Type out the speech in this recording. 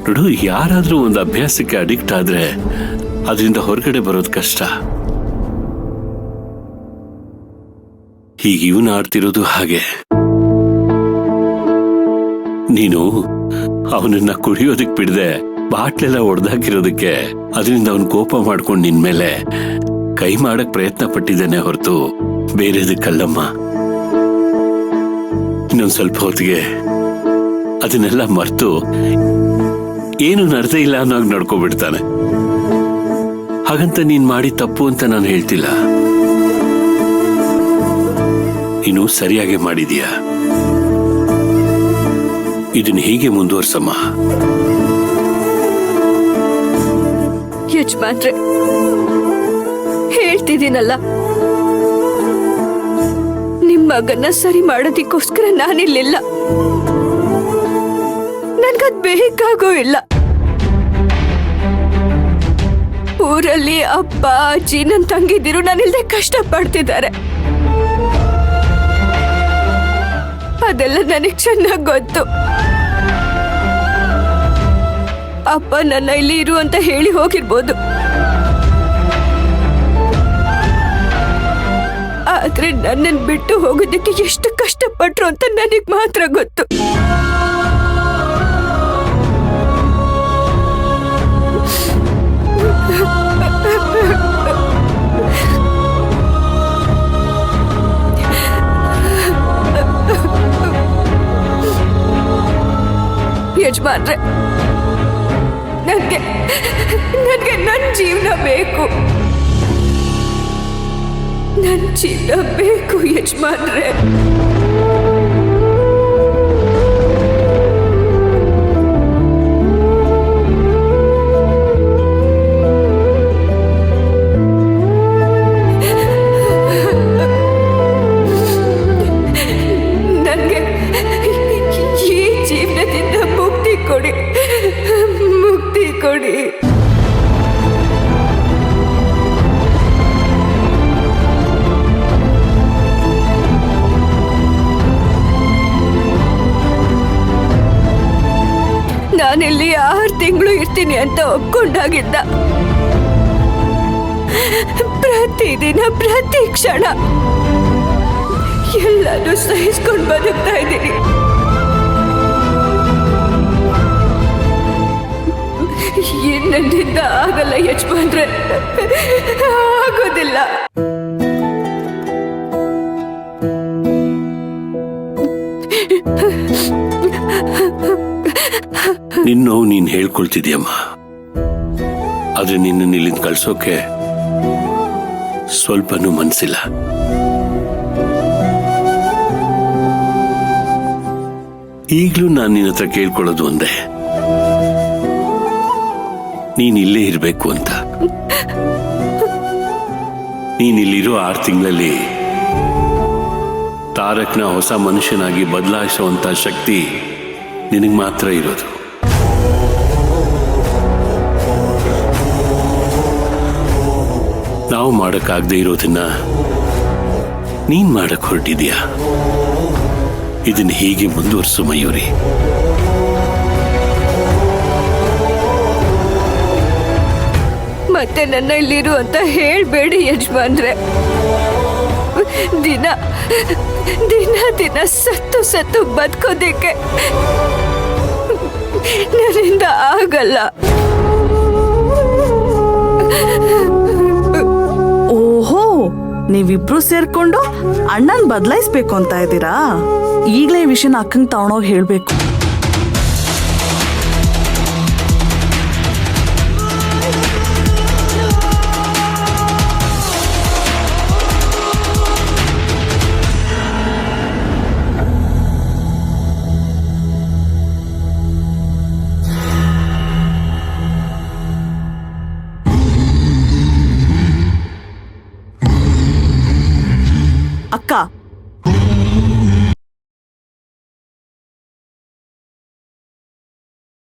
ನೋಡು, ಯಾರಾದ್ರೂ ಒಂದು ಅಭ್ಯಾಸಕ್ಕೆ ಅಡಿಕ್ಟ್ ಆದ್ರೆ ಅದರಿಂದ ಹೊರಗಡೆ ಬರೋದು ಕಷ್ಟ. ಈಗ ಇವನು ಆಡ್ತಿರೋದು ಹಾಗೆ. ನೀನು ಅವನನ್ನ ಕುಡಿಯೋದಕ್ ಬಿಡದೆ ಬಾಟ್ಲೆಲ್ಲ ಒಡೆದಾಕಿರೋದಕ್ಕೆ ಅದರಿಂದ ಅವನು ಕೋಪ ಮಾಡ್ಕೊಂಡು ನಿನ್ ಮೇಲೆ ಕೈ ಮಾಡಕ್ ಪ್ರಯತ್ನ ಪಟ್ಟಿದ್ದೇನೆ ಹೊರತು ಬೇರೆದಕ್ಕಲ್ಲಮ್ಮ. ಇನ್ನೊಂದ್ ಸ್ವಲ್ಪ ಹೊತ್ತಿಗೆ ಅದನ್ನೆಲ್ಲ ಮರ್ತು ಏನು ನಡೆದೇ ಇಲ್ಲ ಅನ್ನೋಗ್ ನಡ್ಕೊಬಿಡ್ತಾನೆ. ಹಾಗಂತ ನೀನ್ ಮಾಡಿ ತಪ್ಪು ಅಂತ ನಾನು ಹೇಳ್ತಿಲ್ಲ, ನೀನು ಸರಿಯಾಗಿ ಮಾಡಿದೀಯ. ಇದನ್ನ ಹೀಗೆ ಮುಂದುವರ್ಸಮ್ಮ. ಯಜಮಾನ್ರೆ, ಹೇಳ್ತಿದ್ದೀನಲ್ಲ, ನಿಮ್ಮ ಮಗನ್ನ ಸರಿ ಮಾಡೋದಿಕ್ಕೋಸ್ಕರ ನಾನಿಲ್ಲಿಲ್ಲ. ನನ್ಗದ್ ಬೇಕಾಗೋ ಇಲ್ಲ. ಊರಲ್ಲಿ ಅಪ್ಪ ಅಜ್ಜಿ ನನ್ ತಂಗಿದಿರು ನಾನಿಲ್ದೆ ಕಷ್ಟ ಪಡ್ತಿದ್ದಾರೆ. ಅದೆಲ್ಲ ನನಗ್ ಚೆನ್ನಾಗ್ ಗೊತ್ತು. ಅಪ್ಪ ನನ್ನ ಇಲ್ಲಿ ಇರು ಅಂತ ಹೇಳಿ ಹೋಗಿರ್ಬೋದು, ಆದ್ರೆ ನನ್ನನ್ನು ಬಿಟ್ಟು ಹೋಗೋದಕ್ಕೆ ಎಷ್ಟು ಕಷ್ಟಪಟ್ರು ಅಂತ ನನಗ್ ಮಾತ್ರ ಗೊತ್ತು. ಯಜಮಾನ್ರೆ, ನನಗೆ ನನ್ನ ಜೀವನ ಬೇಕು. ನನ್ನ ಜೀವನ ಬೇಕು ಯಜಮಾನ್ರೆ. ನನಗೆ ಈ ಜೀವನದಿಂದ ಮುಕ್ತಿ ಕೊಡಿ, ಮುಕ್ತಿ ಕೊಡಿ. ನಾನಿಲ್ಲಿ 6 ತಿಂಗಳು ಇರ್ತೀನಿ ಅಂತ ಒಪ್ಕೊಂಡಾಗಿದ್ದ. ಪ್ರತಿದಿನ ಪ್ರತಿ ಕ್ಷಣ ಎಲ್ಲಾನು ಸಹಿಸ್ಕೊಂಡು ಬದುಕ್ತಾ ಇದ್ದೀನಿ. ನನ್ನಿಂದ ಆಗಲ್ಲ ಯಜಮಾನ್ರೆ, ಆಗೋದಿಲ್ಲ. ನಿನ್ನ ನೀನ್ ಹೇಳ್ಕೊಳ್ತಿದ್ಯಮ್ಮ, ಆದ್ರೆ ನಿನ್ನ ಇಲ್ಲಿಂದ ಕಳ್ಸೋಕೆ ಸ್ವಲ್ಪನೂ ಮನ್ಸಿಲ್ಲ. ಈಗ್ಲೂ ನಾನು ನಿನ್ನ ಹತ್ರ ಕೇಳ್ಕೊಳ್ಳೋದು ಒಂದೇ, ನೀನ್ ಇಲ್ಲೇ ಇರ್ಬೇಕು ಅಂತ. ನೀನಿಲ್ಲಿರೋ 6 ತಿಂಗಳಲ್ಲಿ ತಾರಕ್ನ ಹೊಸ ಮನುಷ್ಯನಾಗಿ ಬದಲಾಯಿಸುವಂತ ಶಕ್ತಿ ನಿನಗೆ ಮಾತ್ರ ಇರೋದು. ನಾವು ಮಾಡಕ್ಕಾಗದೆ ಇರೋದನ್ನ ನೀನ್ ಮಾಡಕ್ ಹೊರಟಿದ್ಯಾ. ಇದನ್ನ ಹೀಗೆ ಮುಂದುವರ್ಸು ಮಯೂರಿ. ಮತ್ತೆ ನನ್ನ ಇಲ್ಲಿರು ಅಂತ ಹೇಳ್ಬೇಡಿ ಯಜಮಾನ್ರೆ. ದಿನ ದಿನ ದಿನ ಸತ್ತು ಸತ್ತು ಬದುಕೋದಿಕ್ಕೆ ನನ್ನಿಂದ ಆಗಲ್ಲ. ಓಹೋ, ನೀವಿಬ್ರು ಸೇರ್ಕೊಂಡು ಅಣ್ಣನ್ ಬದಲಾಯಿಸ್ಬೇಕು ಅಂತ ಇದ್ದೀರಾ? ಈಗ್ಲೇ ಈ ವಿಷಯನ ಅಕ್ಕಂಗ್ ತಗೊಂಡೋಗಿ ಹೇಳ್ಬೇಕು.